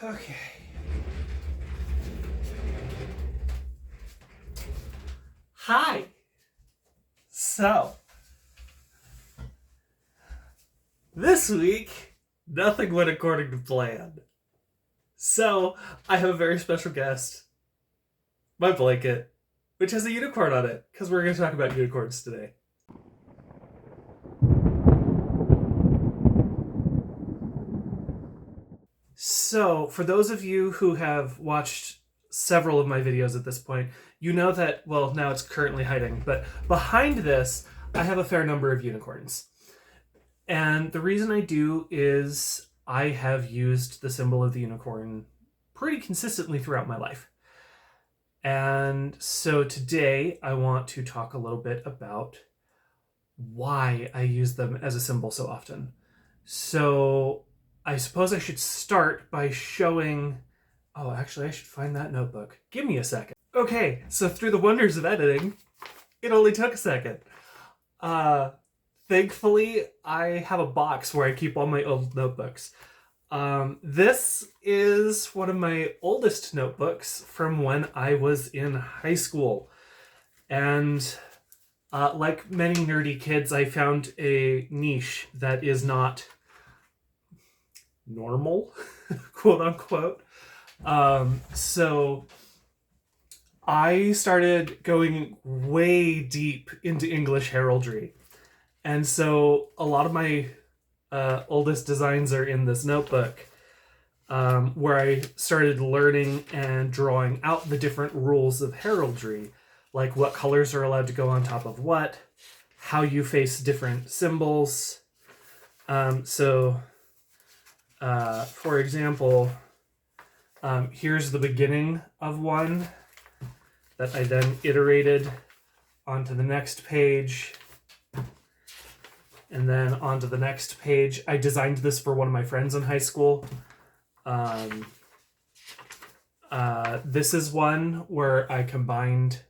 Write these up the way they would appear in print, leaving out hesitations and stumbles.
Okay. Hi. So, this week, nothing went according to plan. So, I have a very special guest, my blanket, which has a unicorn on it, because we're going to talk about unicorns today. So, for those of you who have watched several of my videos at this point, you know that, well, now it's currently hiding, but behind this, I have a fair number of unicorns. And the reason I do is I have used the symbol of the unicorn pretty consistently throughout my life. And so today I want to talk a little bit about why I use them as a symbol so often. So I suppose I should start by showing... Oh, actually, I should find that notebook. Give me a second. Okay, so through the wonders of editing, it only took a second. Thankfully, I have a box where I keep all my old notebooks. This is one of my oldest notebooks from when I was in high school. And like many nerdy kids, I found a niche that is not normal, quote unquote. So I started going way deep into English heraldry. And so a lot of my oldest designs are in this notebook, where I started learning and drawing out the different rules of heraldry, like what colors are allowed to go on top of what, how you face different symbols. For example, here's the beginning of one that I then iterated onto the next page. And then onto the next page. I designed this for one of my friends in high school. This is one where I combined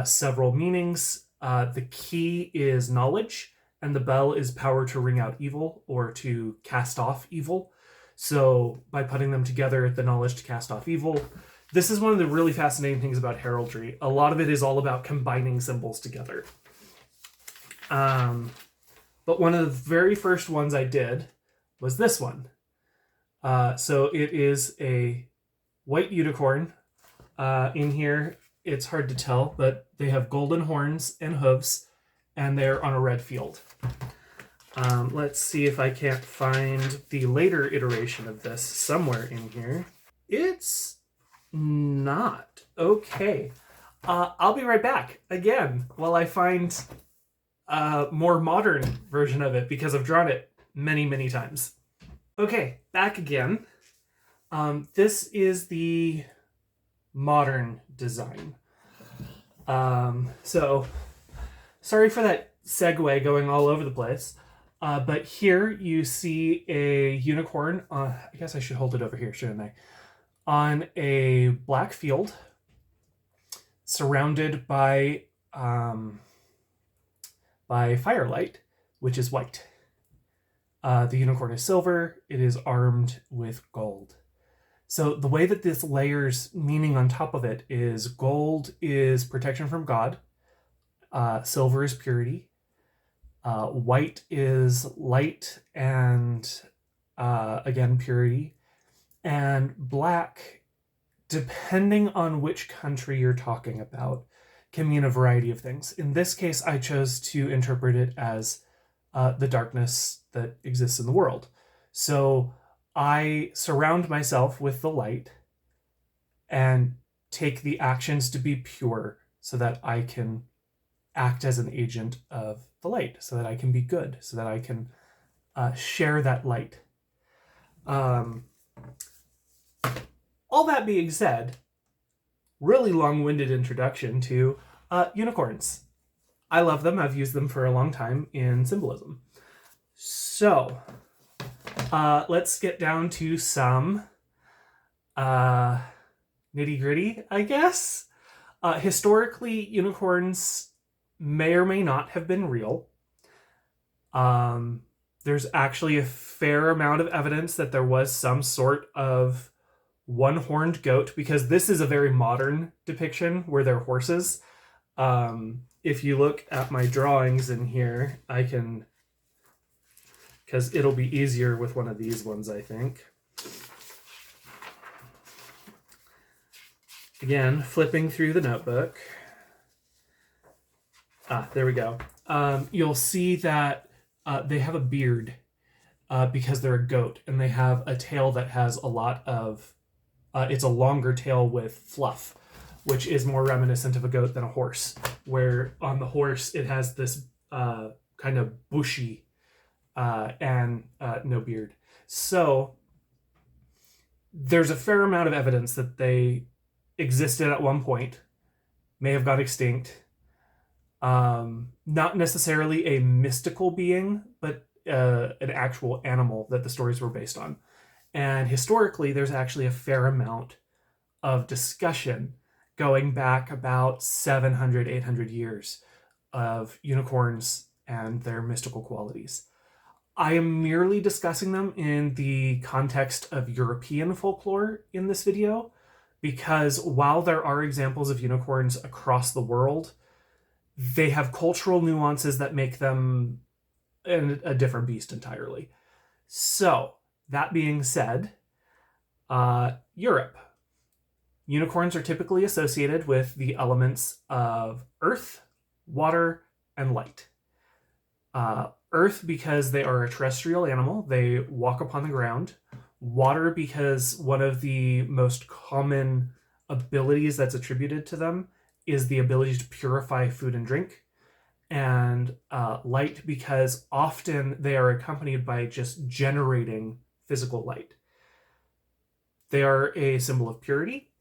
several meanings. The key is knowledge, and the bell is power to ring out evil or to cast off evil. So by putting them together, the knowledge to cast off evil. This is one of the really fascinating things about heraldry. A lot of it is all about combining symbols together. But one of the very first ones I did was this one. So it is a white unicorn. In here, it's hard to tell, but they have golden horns and hooves, and they're on a red field. Let's see if I can't find the later iteration of this somewhere in here. It's not. Okay. I'll be right back again while I find more modern version of it, because I've drawn it many, many times. Okay, back again. This is the modern design. So, sorry for that segue going all over the place. But here you see a unicorn. I guess I should hold it over here, shouldn't I? On a black field, surrounded by firelight, which is white. The unicorn is silver. It is armed with gold. So the way that this layers meaning on top of it is gold is protection from God. Silver is purity. White is light and, again, purity. And black, depending on which country you're talking about, can mean a variety of things. In this case, I chose to interpret it as the darkness that exists in the world. So I surround myself with the light and take the actions to be pure so that I can act as an agent of the light, so that I can be good, so that I can share that light. All that being said, really long-winded introduction to unicorns. I love them. I've used them for a long time in symbolism. So, let's get down to some nitty-gritty, I guess. Historically, unicorns may or may not have been real. There's actually a fair amount of evidence that there was some sort of one-horned goat, because this is a very modern depiction where they're horses. If you look at my drawings in here, I can, because it'll be easier with one of these ones, I think. Again, flipping through the notebook. There we go. You'll see that they have a beard because they're a goat, and they have a tail that has a lot of, it's a longer tail with fluff, which is more reminiscent of a goat than a horse, where on the horse it has this kind of bushy and no beard. So there's a fair amount of evidence that they existed at one point, may have got extinct. Not necessarily a mystical being, but an actual animal that the stories were based on. And historically, there's actually a fair amount of discussion going back about 700, 800 years of unicorns and their mystical qualities. I am merely discussing them in the context of European folklore in this video, because while there are examples of unicorns across the world, they have cultural nuances that make them a different beast entirely. So, that being said, Europe. Unicorns are typically associated with the elements of earth, water, and light. Earth, because they are a terrestrial animal, they walk upon the ground. Water, because one of the most common abilities that's attributed to them is the ability to purify food and drink. And light, because often they are accompanied by just generating physical light. They are a symbol of purity.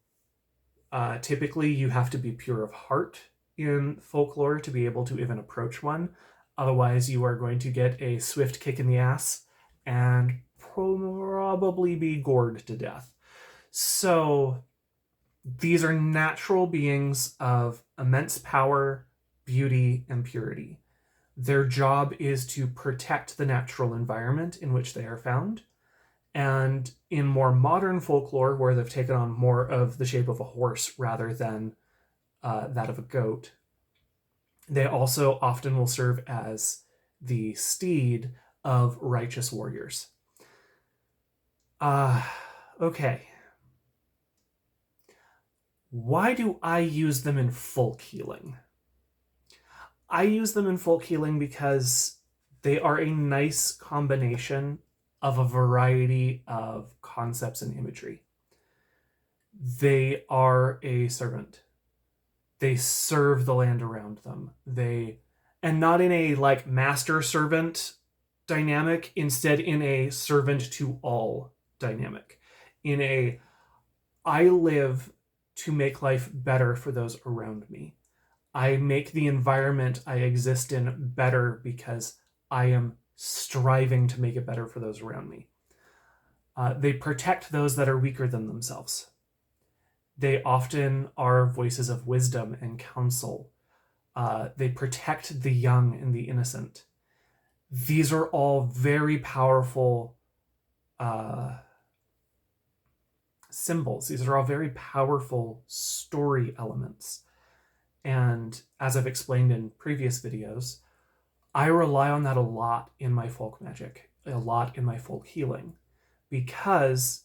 Typically, you have to be pure of heart in folklore to be able to even approach one. Otherwise, you are going to get a swift kick in the ass and probably be gored to death. So, these are natural beings of immense power, beauty, and purity. Their job is to protect the natural environment in which they are found. And in more modern folklore, where they've taken on more of the shape of a horse rather than that of a goat, they also often will serve as the steed of righteous warriors. Okay. Why do I use them in folk healing? I use them in folk healing because they are a nice combination of a variety of concepts and imagery. They are a servant. They serve the land around them. And not in a like master servant dynamic, instead in a servant to all dynamic. In a, I live to make life better for those around me. I make the environment I exist in better because I am striving to make it better for those around me. They protect those that are weaker than themselves. They often are voices of wisdom and counsel. They protect the young and the innocent. These are all very powerful symbols. These are all very powerful story elements. And as I've explained in previous videos, I rely on that a lot in my folk magic, a lot in my folk healing, because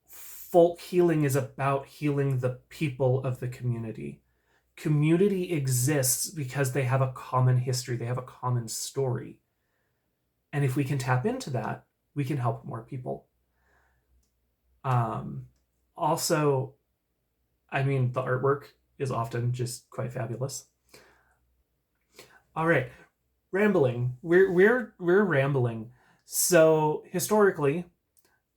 folk healing is about healing the people of the community. Community exists because they have a common history, they have a common story. And if we can tap into that, we can help more people. Also, I mean, the artwork is often just quite fabulous. All right, rambling. We're rambling. So historically,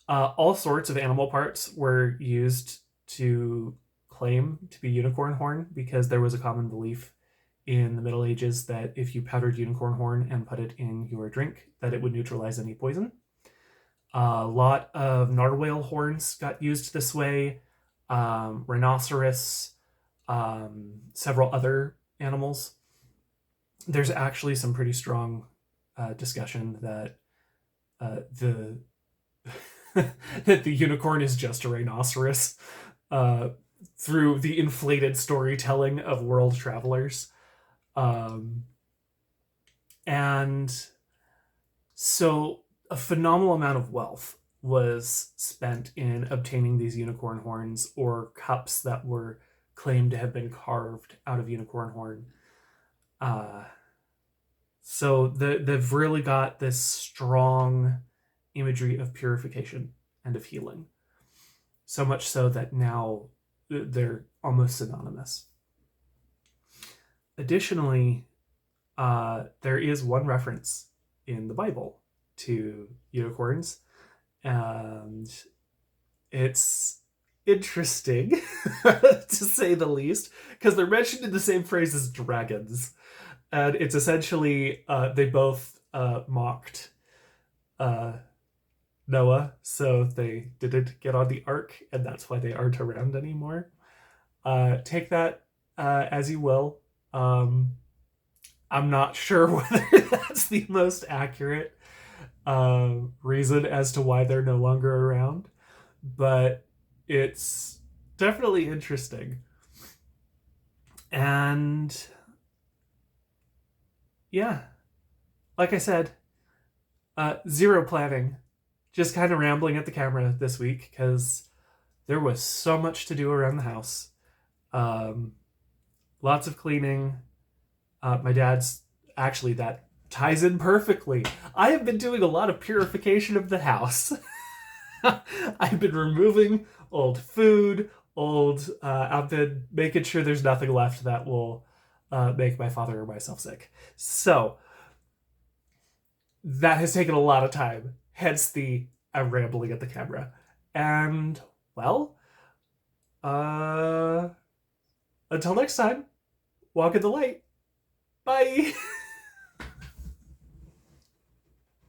all sorts of animal parts were used to claim to be unicorn horn, because there was a common belief in the Middle Ages that if you powdered unicorn horn and put it in your drink, that it would neutralize any poison. A lot of narwhal horns got used this way. Rhinoceros, several other animals. There's actually some pretty strong discussion that the that the unicorn is just a rhinoceros through the inflated storytelling of world travelers. Um, and so a phenomenal amount of wealth was spent in obtaining these unicorn horns or cups that were claimed to have been carved out of unicorn horn. Uh, so they've really got this strong imagery of purification and of healing. So much so that now they're almost synonymous. Additionally, there is one reference in the Bible to unicorns, and it's interesting to say the least, because they're mentioned in the same phrase as dragons, and it's essentially they both mocked Noah, so they didn't get on the ark, and that's why they aren't around anymore. Take that as you will. I'm not sure whether that's the most accurate reason as to why they're no longer around, but it's definitely interesting. And yeah, like I said, zero planning, just kind of rambling at the camera this week because there was so much to do around the house. Lots of cleaning. My dad's actually, that ties in perfectly. I have been doing a lot of purification of the house. I've been removing old food, I've been making sure there's nothing left that will make my father or myself sick. So that has taken a lot of time, hence the I'm rambling at the camera. And, well, until next time, walk in the light. Bye!